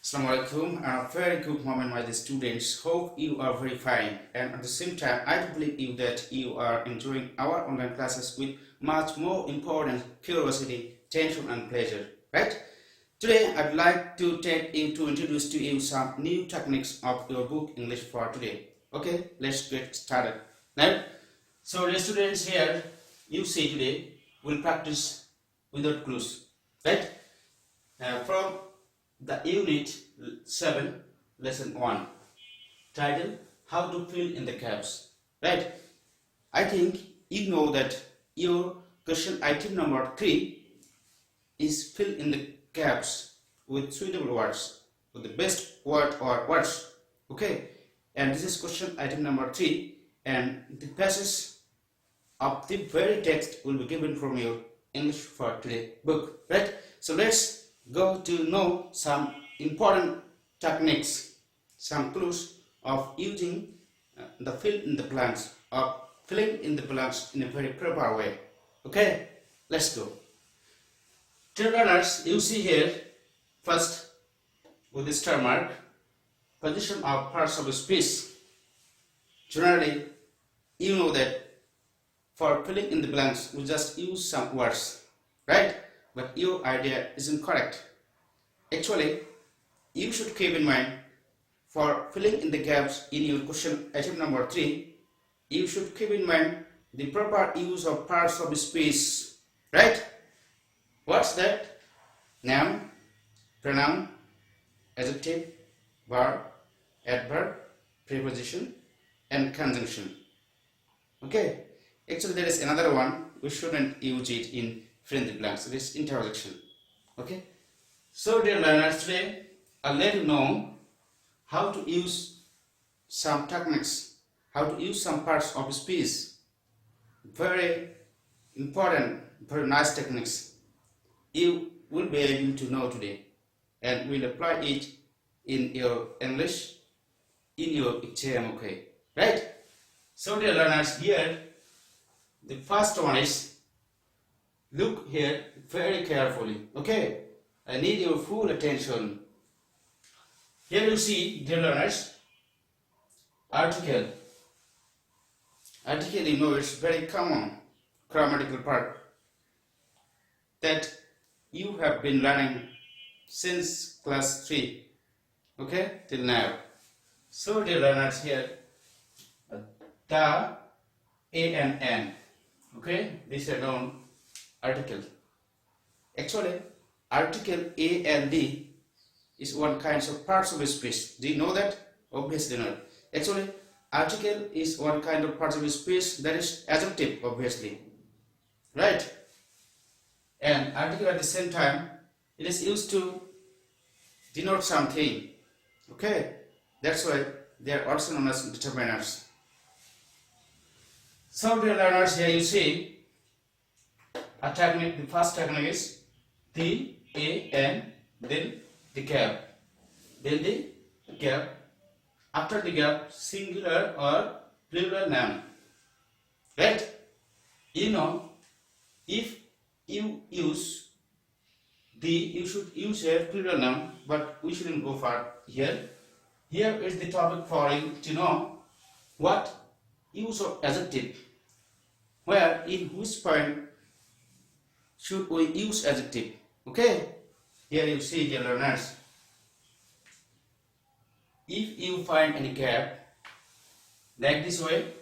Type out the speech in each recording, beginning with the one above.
Assalamualaikum and a very good morning my dear students. Hope you are very fine, and at the same time I do believe you that you are enjoying our online classes with much more important curiosity, tension and pleasure, right? Today I'd like to introduce to you some new techniques of your book English for today. Okay, let's get started. Now, so the students here you see today will practice without clues, right? From the Unit 7, Lesson 1, title, How to Fill in the Gaps, right? I think you know that your question item number 3 is fill in the gaps with suitable words, with the best word or words, okay? And this is question item number 3, and the passage of the very text will be given from your English for today book, right? So let's go to know some important techniques, some clues of using the fill in the blanks, of filling in the blanks in a very proper way. Okay, let's go. Dear learners, you see here first with the star mark, position of parts of speech. Generally, you know that for filling in the blanks we just use some words, right? But your idea isn't correct. Actually, you should keep in mind for filling in the gaps in your question item number 3, you should keep in mind the proper use of parts of speech, right? What's that? Noun, pronoun, adjective, verb, adverb, preposition, and conjunction. Okay, actually there is another one, we shouldn't use it in fill in the blanks, it is interjection. Okay, so dear learners, today I'll let you know how to use some techniques, how to use some parts of speech. Very important, very nice techniques you will be able to know today, and will apply it in your English, in your exam, okay, right? So dear learners, here the first one is, look here very carefully, okay? I need your full attention. Here you see, dear learners, article. Article, you know, it's very common grammatical part that you have been learning since class 3, okay, till now. So dear learners, here the, a and n, okay, these are known article. Actually, article A and D is one kind of parts of speech. Do you know that? Obviously not. Actually, article is one kind of parts of speech, that is adjective, obviously, right? And article at the same time, it is used to denote something, okay? That's why they are also known as determiners. So dear learners, here you see a technique. The first technique is the, a, and then the gap. Then the gap. After the gap, singular or plural noun. Right? You know, if you use the, you should use a plural noun, but we shouldn't go far here. Here is the topic for you to know what use of adjective. Where, in which point should we use adjective? Okay, here you see, dear learners, if you find any gap like this way,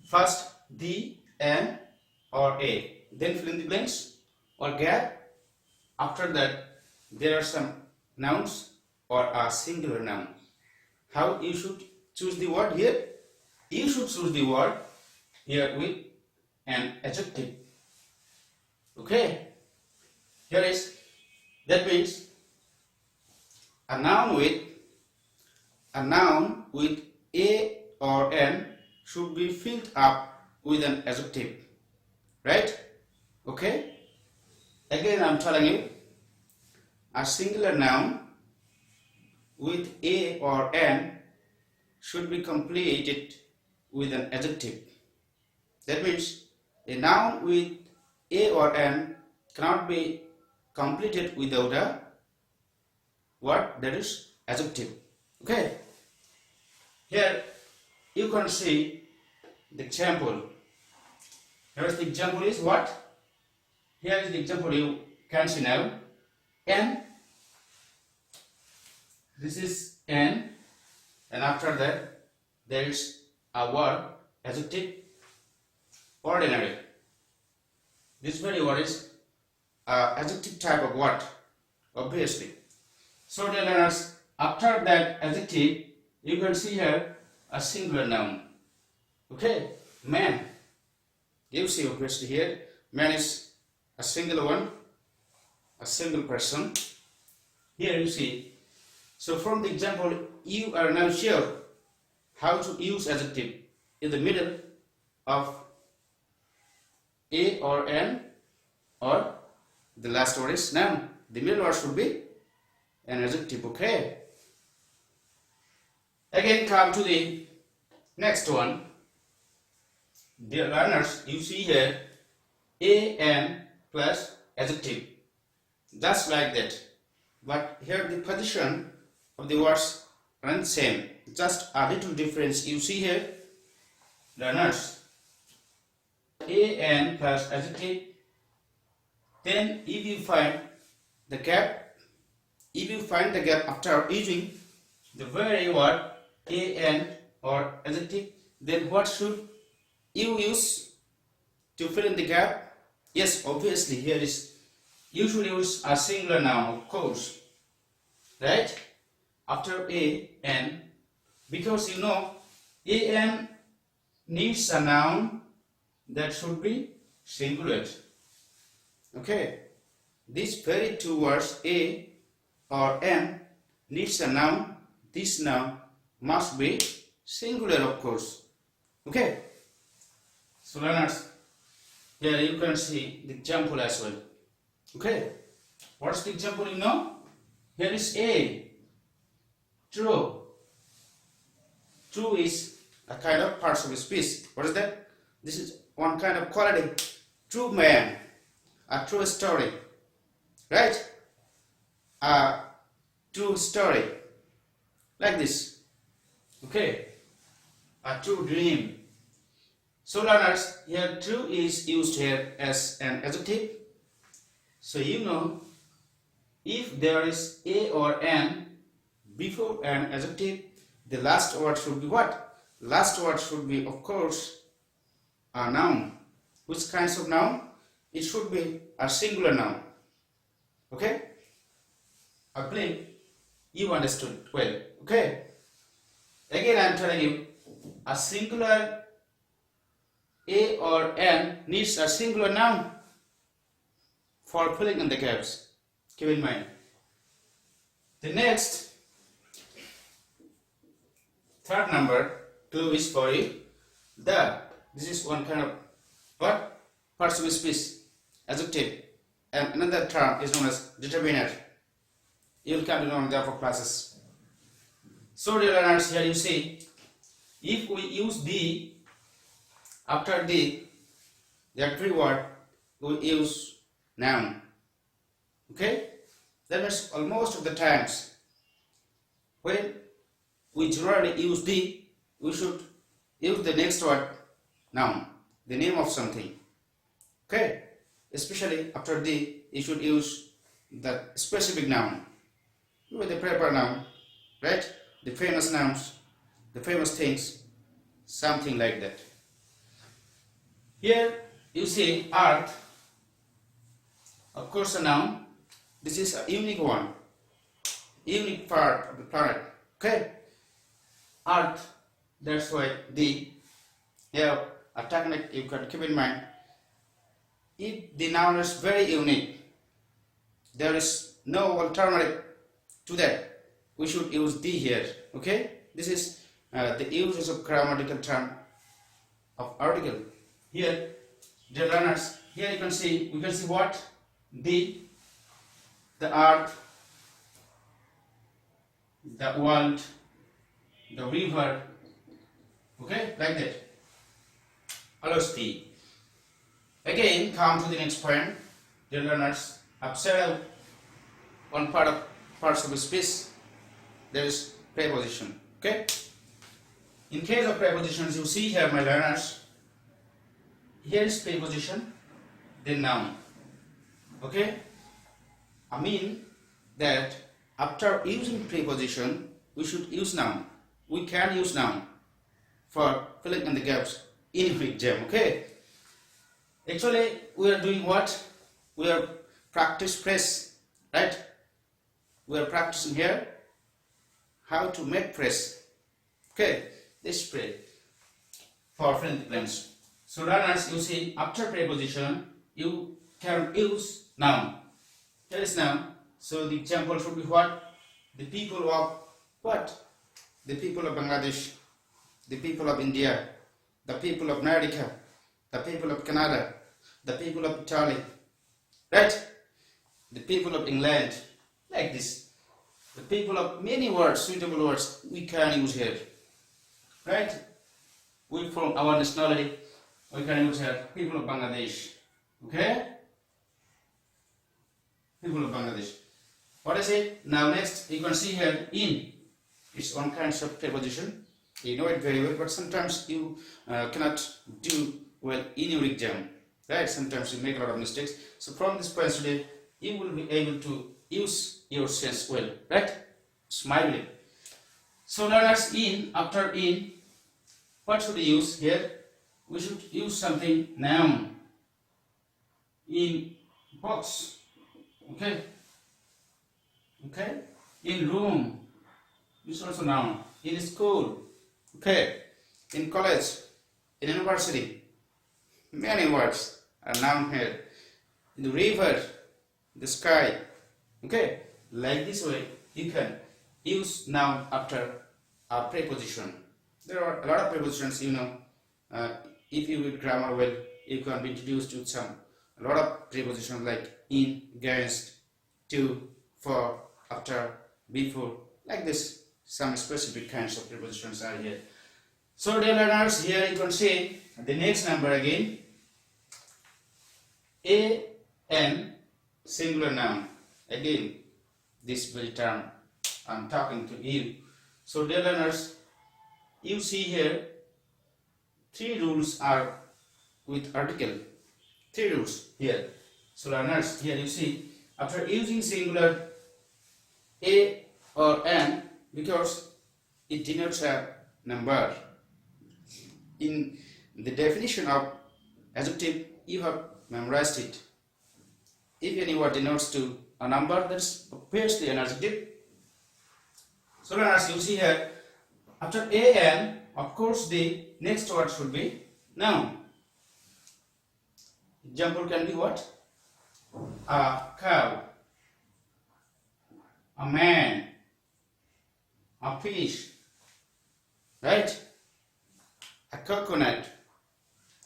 first the, an or a, then fill in the blanks or gap. After that there are some nouns or a singular noun. How you should choose the word here? You should choose the word here with an adjective. Okay, here is, that means a noun with a or n should be filled up with an adjective, right? Okay, again I'm telling you, a singular noun with a or n should be completed with an adjective. That means a noun with a or n cannot be completed without a what? That is adjective. Okay, here you can see the example. Here the example is what? Here is the example you can see now. N. This is N, and after that there is a word adjective ordinary. This very word is adjective type of word, obviously. So dear learners, after that adjective you can see here a singular noun. Okay, man. You see obviously here man is a single one, a single person. Here you see. So from the example you are now sure how to use adjective in the middle of a or an, or the last word is noun. The middle word should be an adjective. Okay. Again come to the next one. Dear learners, you see here an plus adjective, just like that. But here the position of the words are the same. Just a little difference you see here. Learners, an plus adjective. Then if you find the gap, after using the very word an or adjective, then what should you use to fill in the gap? Yes, obviously here is you should use a singular noun, of course, right? After an, because you know an needs a noun that should be singular. Okay, these very two words a or an needs a noun. This noun must be singular, of course. Okay. So learners, here you can see the example as well. Okay, what's the example you know? Here is A. True. True is a kind of partial speech. What is that? This is one kind of quality. True man. A true story. Right? A true story. Like this. Okay. A true dream. So learners, here true is used here as an adjective. So you know, if there is a or an before an adjective, the last word should be what? Last word should be, of course, a noun. Which kinds of noun? It should be a singular noun. Okay? I believe you understood well. Okay? Again I am telling you, a singular a or an needs a singular noun for filling in the gaps. Keep in mind. The next, third number, clue is for you. This is one kind of what? Partial speech, adjective, and another term is known as determiner. You will come to know in the upper classes. So dear learners, here you see, if we use the after the three word, we use noun. Okay? That means almost of the times when we generally use the, we should use the next word noun, the name of something. Okay? Especially after the, you should use the specific noun. With the proper noun, right? The famous nouns, the famous things, something like that. Here you see earth, of course a noun. This is a unique one, unique part of the planet. Okay, earth. That's why the here a technique you can keep in mind. If the noun is very unique, there is no alternative to that. We should use the here. Okay, this is the uses of grammatical term of article. Here, dear learners, here you can see, we can see what? The earth, the world, the river, okay, like that. Allows the. Again, come to the next point, dear learners. Observe one part of speech. there is preposition. Okay. In case of prepositions, you see here, my learners, here is preposition, then noun. Okay. I mean that after using preposition, we should use noun. We can use noun for filling in the gaps in your exam. Okay. Actually, we are doing what? We are practice press, right? We are practicing here how to make press. Okay, this spray for filling the blanks. So learners, you see after preposition you can use noun. Here is noun. So the example should be what? The people of what? The people of Bangladesh, the people of India, the people of America, the people of Canada, the people of Italy, right? The people of England, like this. The people of many words, suitable words we can use here, right? We from our nationality, we can use here people of Bangladesh, okay? People of Bangladesh. What is it? Now next you can see here in. It's one kind of preposition. You know it very well, but sometimes you cannot do well in your exam, right? Sometimes you make a lot of mistakes. So from this point today, you will be able to use your sense well, right? Smiling. So learners, in, after in, what should we use here? We should use something noun. In box, okay? Okay? In room, this is also noun. In school, okay? In college, in university, many words are noun here. In the river, the sky, okay? Like this way, you can use noun after a preposition. There are a lot of prepositions, you know. If you read grammar well, you can be introduced to a lot of prepositions like in, against, to, for, after, before, like this. Some specific kinds of prepositions are here. So dear learners, here you can see the next number again. An, singular noun. Again, this very term I'm talking to you. So dear learners, you see here 3 rules are with article. 3 rules here. So learners, here you see after using singular a or an, because it denotes a number. In the definition of adjective, you have memorized it. If any word denotes to a number, that's obviously an adjective. So learners, you see here after an, of course the next word should be noun. Example can be what? A cow, a man, a fish, right? A coconut,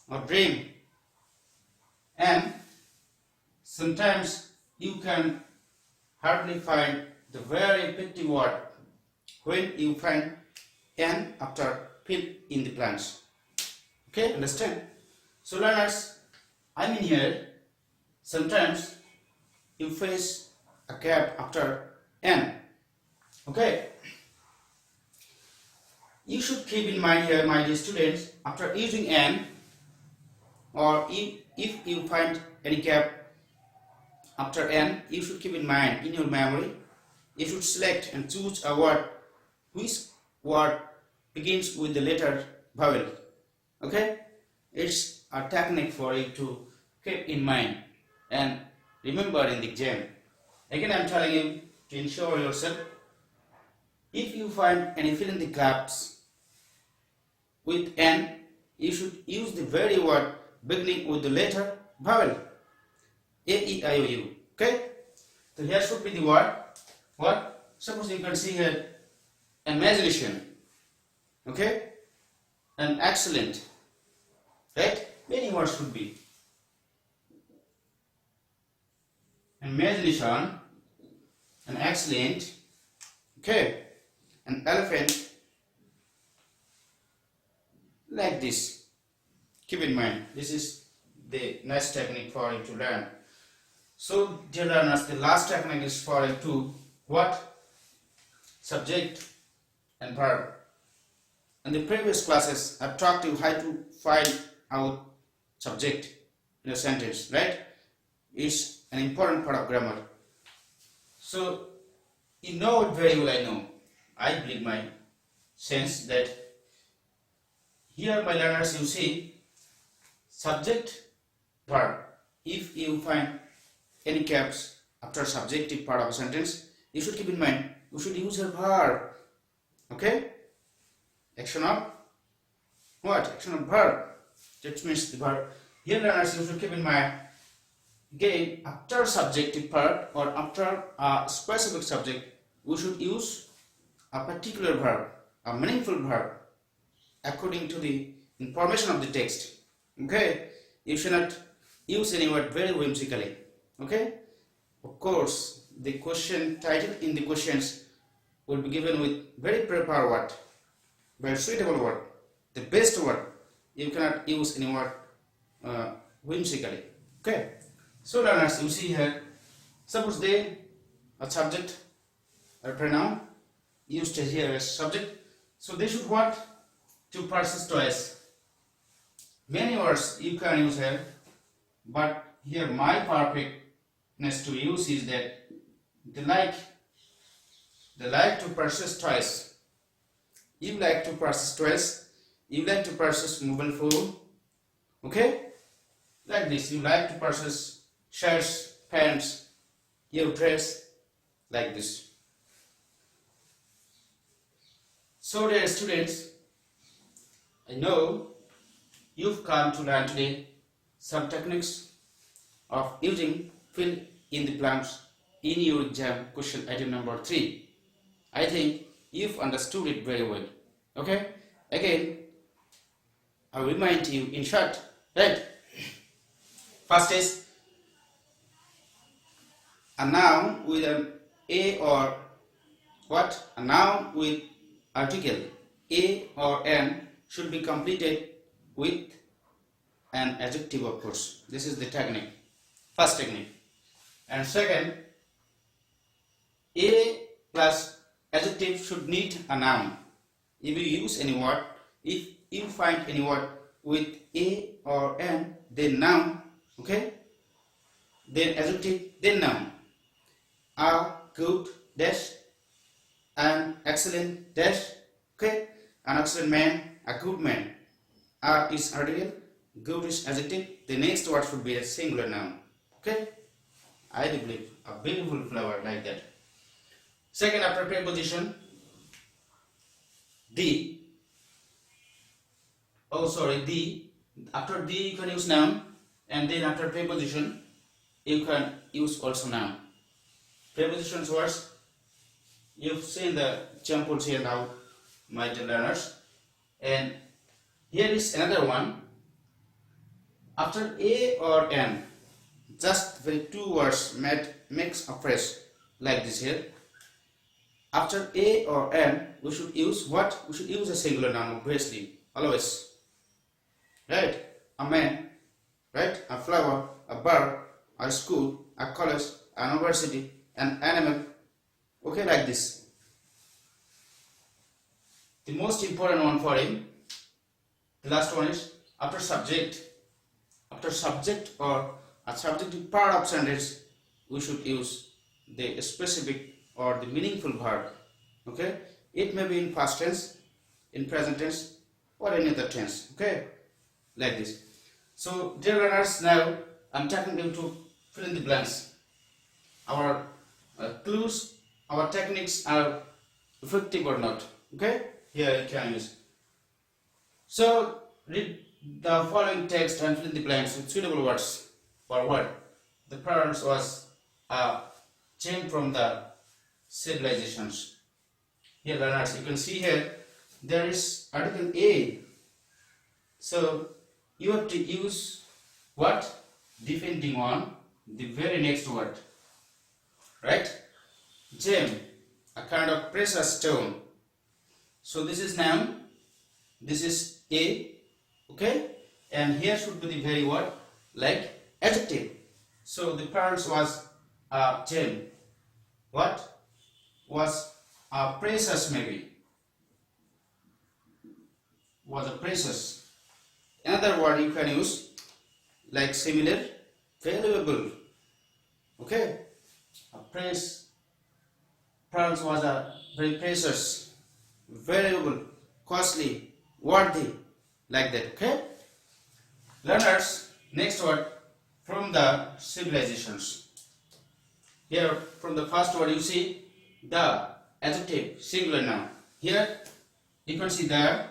a dream. And sometimes you can hardly find the very effective word when you find an after fill in the blanks. Okay, understand? So learners, I mean here, sometimes you face a gap after an. Okay, you should keep in mind here, my dear students, after using an, or if you find any gap after an, you should keep in mind in your memory, you should select and choose a word which word begins with the letter vowel. Okay, it's a technique for you to keep in mind and remember in the exam. Again, I'm telling you to ensure yourself, if you find any fill in the gaps with an, you should use the very word beginning with the letter vowel. A, E, I, O, U. Okay? So here should be the word. What? Suppose you can see here imagination. Okay? And excellent. Right? Many words should be. Imagination and excellent. Okay? An elephant. Like this. Keep in mind, this is the next technique for you to learn. So dear learners, the last technique is for you to what? subject and verb. In the previous classes, I've taught you how to find out subject in a sentence, right? It's an important part of grammar. So, you know it very well, I know. I believe my sense that here, my learners, you see subject, verb. If you find any gaps after subjective part of a sentence, you should keep in mind, you should use a verb. Okay? Action of what? Action of verb. That means the verb. Here, learners, you should keep in mind, again, after subjective part or after a specific subject, we should use a particular verb, a meaningful verb, according to the information of the text. Okay? You should not use any word very whimsically. Okay? Of course, the question title in the questions will be given with very proper word, very suitable word, the best word. You cannot use any word whimsically. Okay? So learners, you see here, suppose they, a subject, a pronoun, used here as subject, so they should what? To persist twice. Many words you can use here, but here my perfectness to use is that they like to persist twice. You like to persist twice. You like to persist mobile phone. Okay? Like this. You like to persist shirts, pants, your dress, like this. So dear students, I know you've come to learn today some techniques of using fill in the blanks in your exam question item number 3. I think you've understood it very well. Okay? Again, I remind you in short, right? First is a noun with an a or what? A noun with article a or an should be completed with an adjective, of course. This is the technique. First technique. And second, a plus adjective should need a noun. If you use any word, if you find any word with a or an, then noun, okay? Then adjective, then noun. A good dash, an excellent dash, okay? An excellent man, a good man. A is article, good is adjective. The next word should be a singular noun, okay? I do believe a beautiful flower like that. Second, after preposition, the. After the you can use noun, and then after preposition you can use also noun. Prepositions words, you've seen the examples here now, my dear learners, and here is another one. After a or an, just the two words makes a phrase like this here. After a or an, we should use what? We should use a singular noun, obviously, always. Right? A man, right? A flower, a bird, a school, a college, a university, an animal. Okay, like this. The most important one for him, the last one is after subject. After subject or a subjective part of sentence, we should use the specific or the meaningful verb. Okay? It may be in past tense, in present tense, or any other tense. Okay? Like this. So, dear learners, now I'm taking them to fill in the blanks. Our clues, our techniques are effective or not. Okay? Here you can use. So, read the following text and fill in the blanks with suitable words for word. The parents was chain from the civilizations. Here, learners, you can see here there is article A. So you have to use what? Depending on the very next word. Right? Gem, a kind of precious stone. So this is noun. This is A. Okay? And here should be the very word like adjective. So the parents was a gem. What? Was precious maybe. Was a precious. Another word you can use like similar, valuable. Okay, a pearls was a very precious, valuable, costly, worthy, like that. Okay, learners. Next word from the civilizations. Here from the first word you see the adjective singular noun. Here you can see the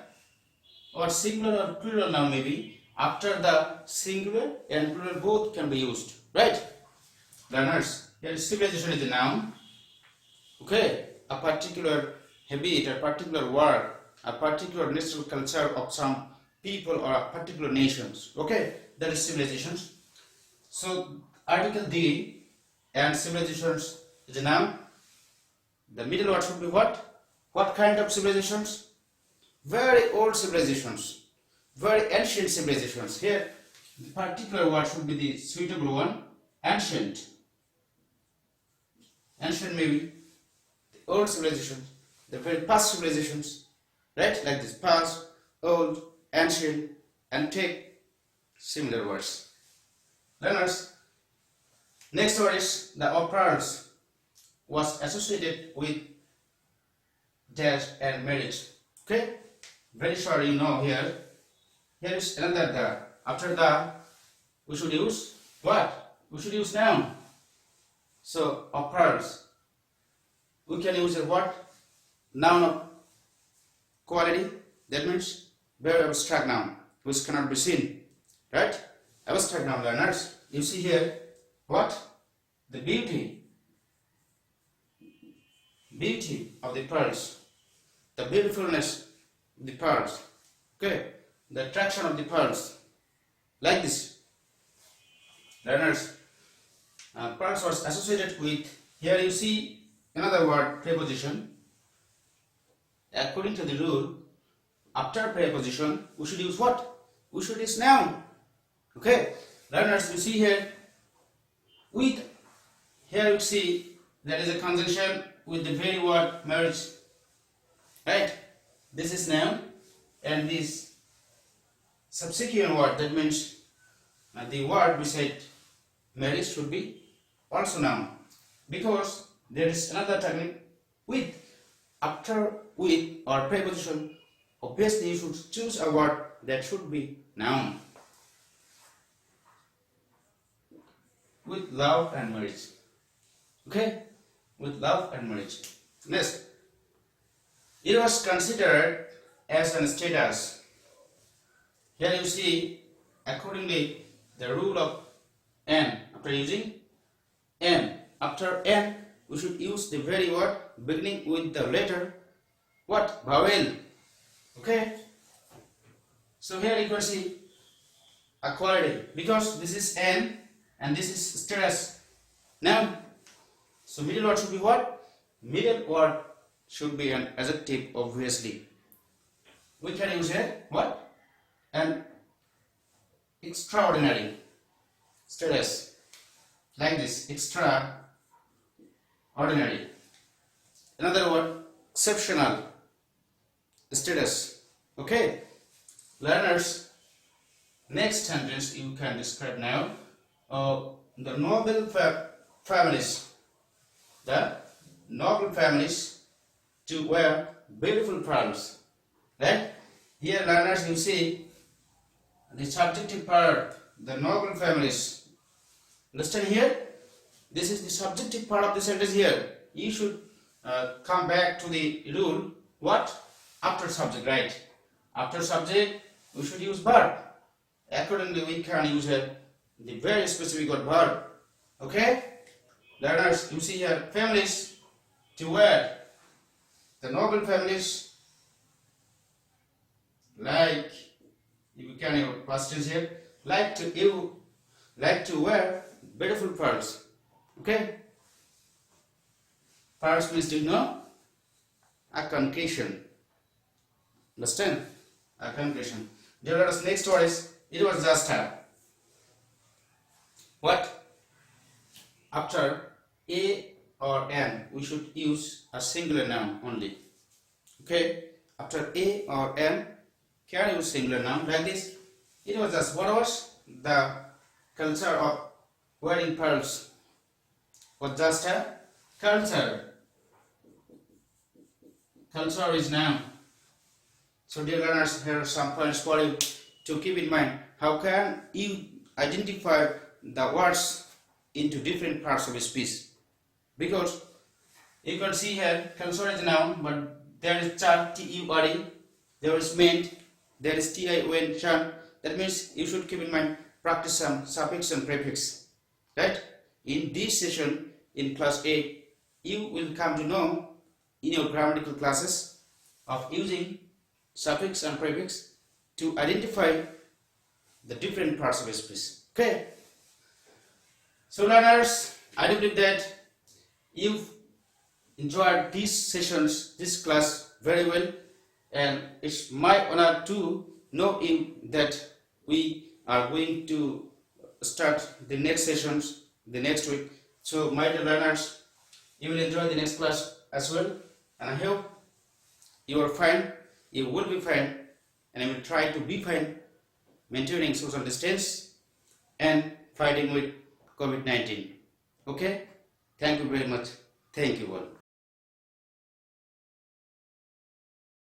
or singular or plural noun maybe after the singular and plural both can be used, right? Learners, here civilization is a noun. Okay, a particular habit, a particular word, a particular natural culture of some people or a particular nations. Okay, that is civilizations. So article D and civilizations is a noun. The middle word should be what? What kind of civilizations? Very old civilizations, very ancient civilizations. Here, the particular word should be the suitable one, ancient. Ancient maybe the old civilizations, the very past civilizations, right? Like this, past, old, ancient, antique, similar words. Learners, next word is the pearls was associated with dash and marriage. Okay, very sure you know here. Here is another the. After the, we should use what? We should use noun. So pearls. We can use a what? Noun of quality. That means very abstract noun which cannot be seen. Right? Abstract noun, learners. You see here what? The beauty. Beauty of the pearls. The beautifulness of the pearls. Okay? The attraction of the pearls. Like this. Learners. Pearls was associated with, here you see another word, preposition. According to the rule, after preposition, we should use what? We should use noun. Okay, learners, you see here, with, here you see, there is a conjunction with the very word marriage. Right? This is noun, and this subsequent word, that means the word beside marriage should be also noun, because there is another technique with. After with or preposition, obviously you should choose a word that should be noun. With love and marriage. Okay? With love and marriage. Next, it was considered as an status. Here you see, accordingly, the rule of n. After using n, after n, we should use the very word beginning with the letter what? Vowel. Okay? So here you can see equality, because this is n and this is status. Now, so middle word should be what? Middle word should be an adjective, obviously. We can use here what? An extraordinary status. Like this, extraordinary. Another word, exceptional status. Okay, learners, next sentence you can describe now. The noble families. The noble families to wear beautiful pearls. Right? Here, learners, you see the subjective part, the noble families. Understand here? This is the subjective part of the sentence here. You should come back to the rule. What? After subject, right? After subject, we should use verb. Accordingly, we can use the very specific word verb. Okay? Learners, you see here, families to wear. The noble families, like, you can have questions here, like to wear beautiful pearls. Okay? Pearls means, do you know? A concretion. Understand? A concretion. Dear learners, next word is, it was just a. What? After a or an, we should use a singular noun only. Okay, after a or an, can use singular noun like this. It was just what was the culture of wearing pearls was just a culture. Culture is noun. So dear learners, here are some points for you to keep in mind. How can you identify the words into different parts of a speech? Because you can see here culture is noun, but there is chant, T-U-R-E, there is meant, there is T-I-O-N, chant. That means you should keep in mind, practice some suffix and prefix. Right? In this session, in class 8, you will come to know in your grammatical classes of using suffix and prefix to identify the different parts of a speech. Okay? So learners, I do believe that you've enjoyed these sessions, this class very well, and it's my honor to know you that we are going to start the next sessions the next week. So my dear learners, you will enjoy the next class as well, and I hope you are fine, you will be fine, and I will try to be fine, maintaining social distance and fighting with COVID-19. Okay? Thank you very much. Thank you all.